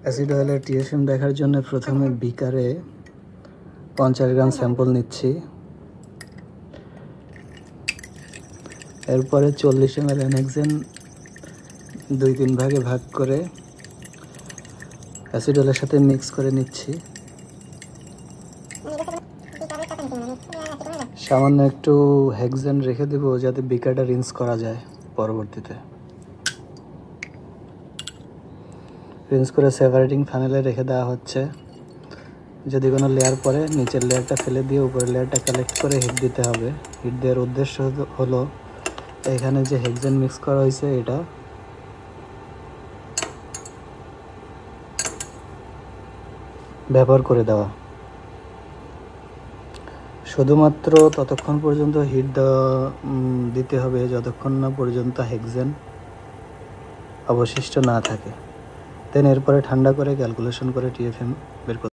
Acid অয়েলের TFM দেখার জন্য প্রথমে বিকারে 50 গ্রাম স্যাম্পল নিচ্ছি। এরপরে 40 ml এনহেক্সেন 2-3 ভাগে ভাগ করে অ্যাসিড অয়েলের সাথে মিক্স করে নিচ্ছি। সামান্য একটু হেক্সেন রেখে দেবো যাতে বিকারটা রিন্স করা যায় পরবর্তীতে। রিন্স করে সেপারেটিং ফানেলে রেখে দেওয়া হচ্ছে। যদি কোনো লেয়ার পরে নিচের লেয়ারটা ফেলে দিয়ে উপরের লেয়ারটা কালেক্ট করে হিট দিতে হবে। হিট দেওয়ার উদ্দেশ্য হলো এখানে যে হেক্সেন মিক্স করা হয়েছে এটা ব্যবহার করে দেওয়া। শুধুমাত্র ততক্ষণ পর্যন্ত হিট দিতে হবে যতক্ষণ না পর্যন্ত হেক্সেন অবশিষ্ট না থাকে। দেন এরপরে ঠান্ডা করে ক্যালকুলেশন করে টিএফএম বের করতে